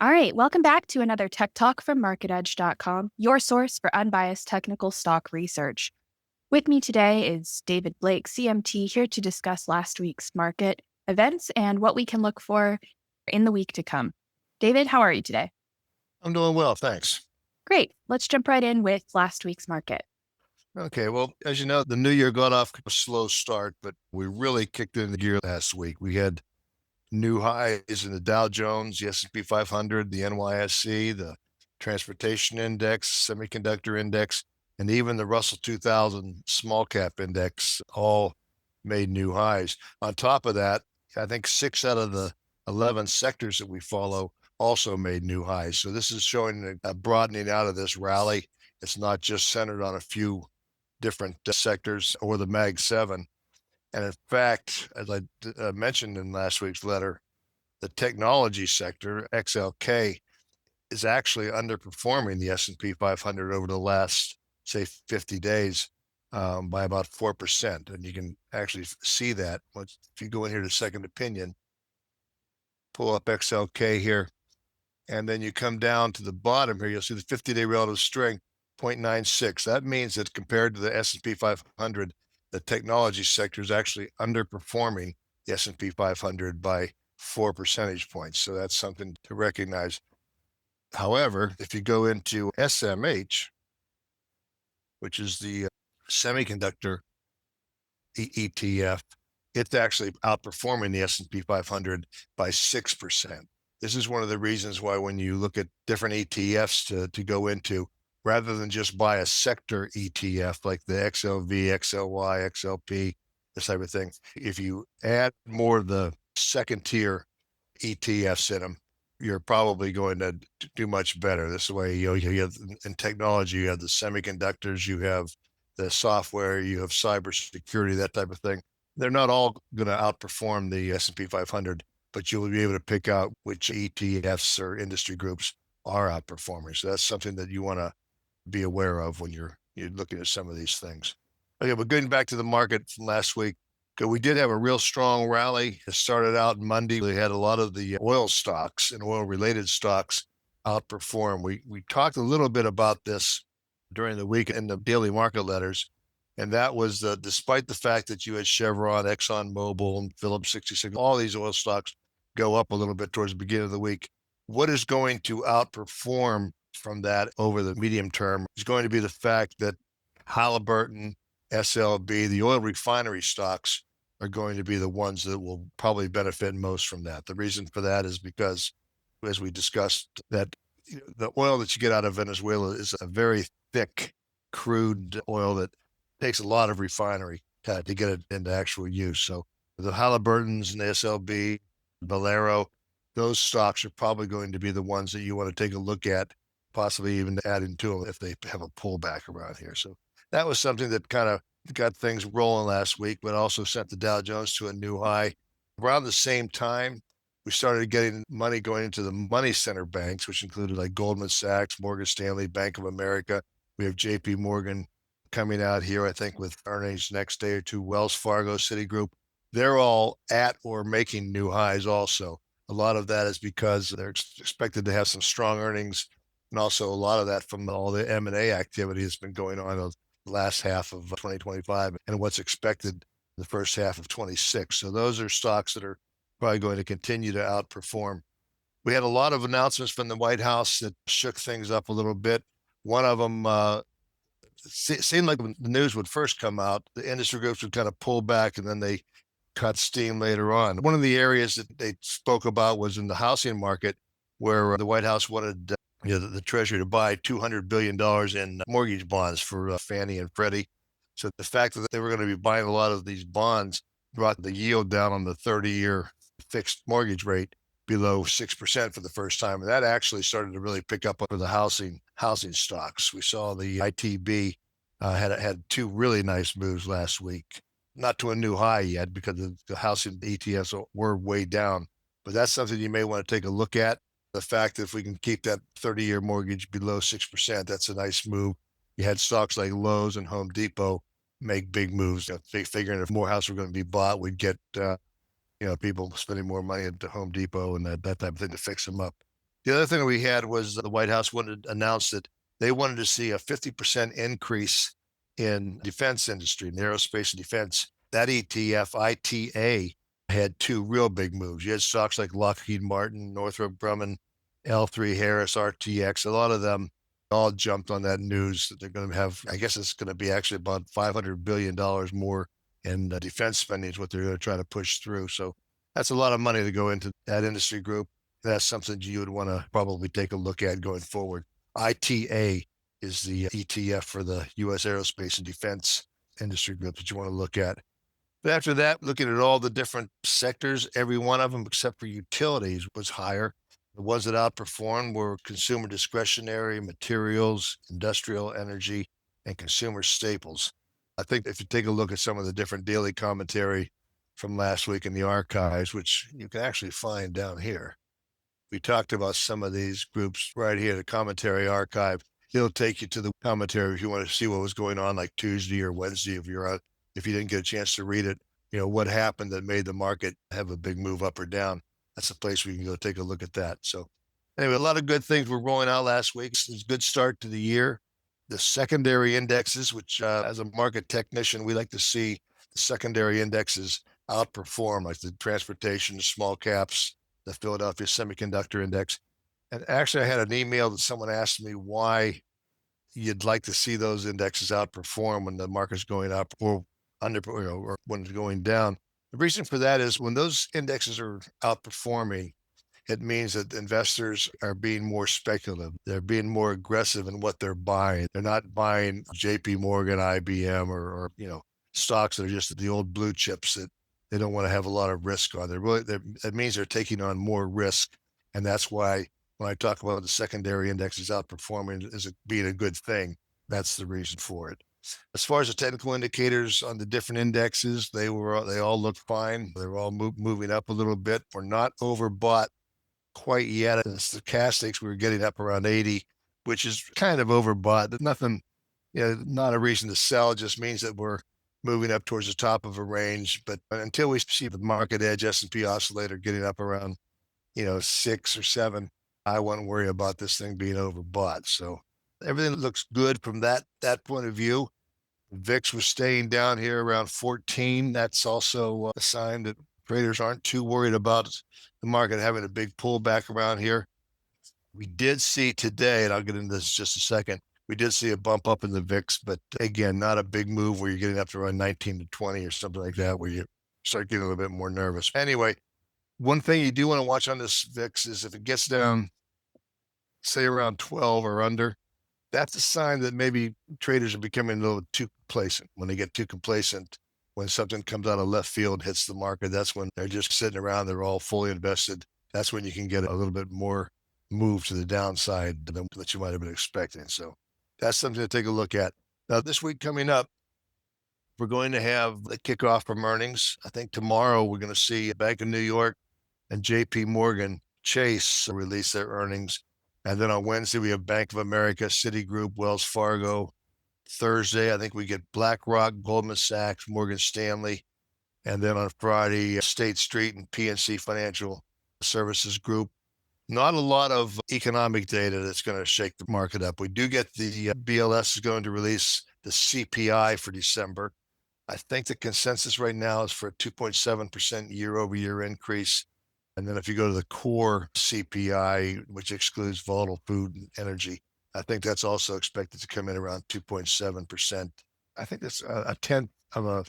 All right, welcome back to another Tech Talk from MarketEdge.com, your source for unbiased technical stock research. With me today is David Blake, CMT, here to discuss last week's market events and what we can look for in the week to come. David, how are you today? I'm doing well, thanks. Great. Let's jump right in with last week's market. Okay, well, as you know, the new year got off a slow start, but we really kicked into gear last week. We had new highs in the Dow Jones, the S&P 500, the NYSE, the Transportation Index, Semiconductor Index, and even the Russell 2000 Small Cap Index all made new highs. On top of that, I think 6 out of the 11 sectors that we follow also made new highs. So this is showing a broadening out of this rally. It's not just centered on a few different sectors or the Mag 7. And in fact, as I mentioned in last week's letter, the technology sector, XLK, is actually underperforming the S&P 500 over the last, say, 50 days by about 4%. And you can actually see that if you go in here to second opinion, pull up XLK here, and then you come down to the bottom here, you'll see the 50-day relative strength, 0.96. That means that compared to the S&P 500, the technology sector is actually underperforming the S&P 500 by 4 percentage points. So that's something to recognize. However, if you go into SMH, which is the semiconductor ETF, it's actually outperforming the S&P 500 by 6%. This is one of the reasons why when you look at different ETFs to go into, rather than just buy a sector ETF like the XLV, XLY, XLP, this type of thing, if you add more of the second tier ETFs in them, you're probably going to do much better. This way, you have in technology, you have the semiconductors, you have the software, you have cybersecurity, that type of thing. They're not all going to outperform the S&P 500, but you'll be able to pick out which ETFs or industry groups are outperforming. So that's something that you want to be aware of when you're looking at some of these things. Okay, but getting back to the market from last week, we did have a real strong rally. It started out Monday. We had a lot of the oil stocks and oil-related stocks outperform. We talked a little bit about this during the week in the daily market letters, and that was despite the fact that you had Chevron, ExxonMobil, and Phillips 66, all these oil stocks go up a little bit towards the beginning of the week. What is going to outperform from that over the medium term is going to be the fact that Halliburton, SLB, the oil refinery stocks are going to be the ones that will probably benefit most from that. The reason for that is because, as we discussed, that the oil that you get out of Venezuela is a very thick crude oil that takes a lot of refinery to get it into actual use. So the Halliburtons and the SLB, Valero, those stocks are probably going to be the ones that you want to take a look at, possibly even add into them if they have a pullback around here. So that was something that kind of got things rolling last week, but also sent the Dow Jones to a new high. Around the same time, we started getting money going into the money center banks, which included like Goldman Sachs, Morgan Stanley, Bank of America. We have JP Morgan coming out here, I think, with earnings next day or two, Wells Fargo, Citigroup. They're all at or making new highs also. A lot of that is because they're expected to have some strong earnings, and also a lot of that from all the M&A activity that's been going on the last half of 2025 and what's expected the first half of 26. So those are stocks that are probably going to continue to outperform. We had a lot of announcements from the White House that shook things up a little bit. One of them seemed like when the news would first come out, the industry groups would kind of pull back and then they cut steam later on. One of the areas that they spoke about was in the housing market, where the White House wanted the Treasury to buy $200 billion in mortgage bonds for Fannie and Freddie. So the fact that they were going to be buying a lot of these bonds brought the yield down on the 30-year fixed mortgage rate below 6% for the first time. And that actually started to really pick up for the housing stocks. We saw the ITB had two really nice moves last week. Not to a new high yet because the housing ETFs were way down, but that's something you may want to take a look at. The fact that if we can keep that 30-year mortgage below 6%, that's a nice move. You had stocks like Lowe's and Home Depot make big moves, figuring if more houses were going to be bought, we'd get people spending more money at the Home Depot and that type of thing to fix them up. The other thing we had was the White House wanted to announce that they wanted to see a 50% increase in defense industry, in aerospace and defense. That ETF, ITA, had two real big moves. You had stocks like Lockheed Martin, Northrop Grumman, L3 Harris, RTX. A lot of them all jumped on that news that they're going to have, I guess it's going to be actually about $500 billion more in defense spending is what they're going to try to push through. So that's a lot of money to go into that industry group. That's something you would want to probably take a look at going forward. ITA is the ETF for the U.S. aerospace and defense industry group that you want to look at. But after that, looking at all the different sectors, every one of them except for utilities was higher. The ones that outperformed were consumer discretionary, materials, industrial energy, and consumer staples. I think if you take a look at some of the different daily commentary from last week in the archives, which you can actually find down here, we talked about some of these groups right here, the commentary archive. It'll take you to the commentary if you want to see what was going on like Tuesday or Wednesday if you're out, if you didn't get a chance to read it, what happened that made the market have a big move up or down. That's a place where you can go take a look at that. So anyway, a lot of good things were rolling out last week. It's a good start to the year. The secondary indexes, which as a market technician, we like to see the secondary indexes outperform, like the transportation, small caps, the Philadelphia Semiconductor Index. And actually, I had an email that someone asked me why you'd like to see those indexes outperform when the market's going up or under, or when it's going down. The reason for that is when those indexes are outperforming, it means that investors are being more speculative. They're being more aggressive in what they're buying. They're not buying JP Morgan, IBM, or stocks that are just the old blue chips that they don't want to have a lot of risk on. It means they're taking on more risk. And that's why when I talk about the secondary indexes outperforming as being a good thing, that's the reason for it. As far as the technical indicators on the different indexes, they all look fine. They're all moving up a little bit. We're not overbought quite yet. The stochastics, we were getting up around 80, which is kind of overbought. Nothing, not a reason to sell. It just means that we're moving up towards the top of a range. But until we see the MarketEdge S&P oscillator getting up around, 6 or 7, I wouldn't worry about this thing being overbought. So everything looks good from that point of view. VIX was staying down here around 14. That's also a sign that traders aren't too worried about the market having a big pullback around here. We did see today, and I'll get into this in just a second, we did see a bump up in the VIX, but again, not a big move where you're getting up to around 19 to 20 or something like that, where you start getting a little bit more nervous. Anyway, one thing you do want to watch on this VIX is if it gets down, say around 12 or under, that's a sign that maybe traders are becoming a little too complacent. When they get too complacent, when something comes out of left field, hits the market, that's when they're just sitting around, they're all fully invested. That's when you can get a little bit more move to the downside than that you might have been expecting. So that's something to take a look at. Now, this week coming up, we're going to have the kickoff from earnings. I think tomorrow we're going to see Bank of New York and JP Morgan Chase release their earnings. And then on Wednesday, we have Bank of America, Citigroup, Wells Fargo. Thursday, I think we get BlackRock, Goldman Sachs, Morgan Stanley. And then on Friday, State Street and PNC Financial Services Group. Not a lot of economic data that's going to shake the market up. We do get the BLS is going to release the CPI for December. I think the consensus right now is for a 2.7% year over year increase. And then if you go to the core CPI, which excludes volatile food and energy, I think that's also expected to come in around 2.7%. I think that's a tenth of a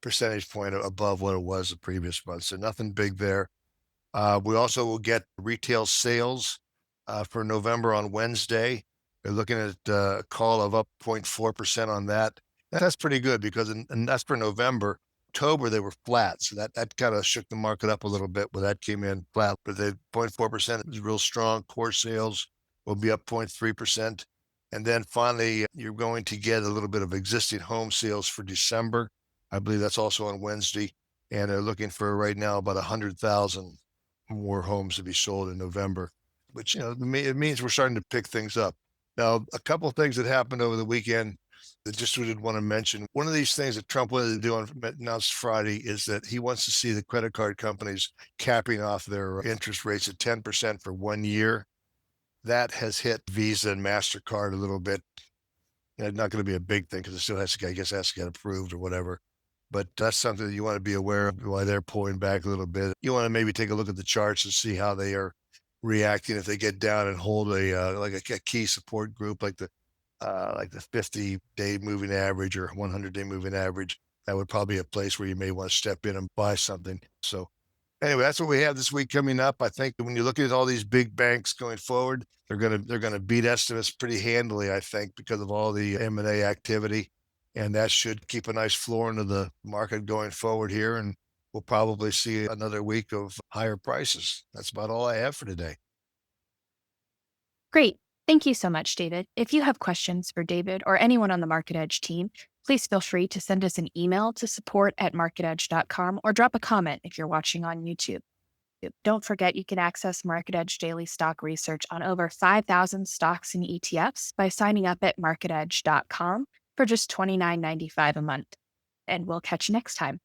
percentage point above what it was the previous month. So nothing big there. We also will get retail sales for November on Wednesday. We're looking at a call of up 0.4% on that. That's pretty good because, and that's for November. October, they were flat. So that kind of shook the market up a little bit when that came in flat. But the 0.4% is real strong. Core sales will be up 0.3%. And then finally, you're going to get a little bit of existing home sales for December. I believe that's also on Wednesday. And they're looking for right now about 100,000 more homes to be sold in November, which, it means we're starting to pick things up. Now, a couple of things that happened over the weekend that just we did want to mention. One of these things that Trump wanted to do announced Friday is that he wants to see the credit card companies capping off their interest rates at 10% for 1 year. that has hit Visa and MasterCard a little bit. Not going to be a big thing because it still has to, I guess, has to get approved or whatever. But that's something that you want to be aware of why they're pulling back a little bit. You want to maybe take a look at the charts and see how they are reacting. If they get down and hold a key support group like the 50-day moving average or 100-day moving average, that would probably be a place where you may want to step in and buy something. So anyway, that's what we have this week coming up. I think when you look at all these big banks going forward, they're gonna beat estimates pretty handily, I think, because of all the M&A activity, and that should keep a nice floor into the market going forward here, and we'll probably see another week of higher prices. That's about all I have for today. Great. Thank you so much, David. If you have questions for David or anyone on the MarketEdge team, please feel free to send us an email to support@marketedge.com or drop a comment if you're watching on YouTube. Don't forget you can access MarketEdge daily stock research on over 5,000 stocks and ETFs by signing up at marketedge.com for just $29.95 a month. And we'll catch you next time.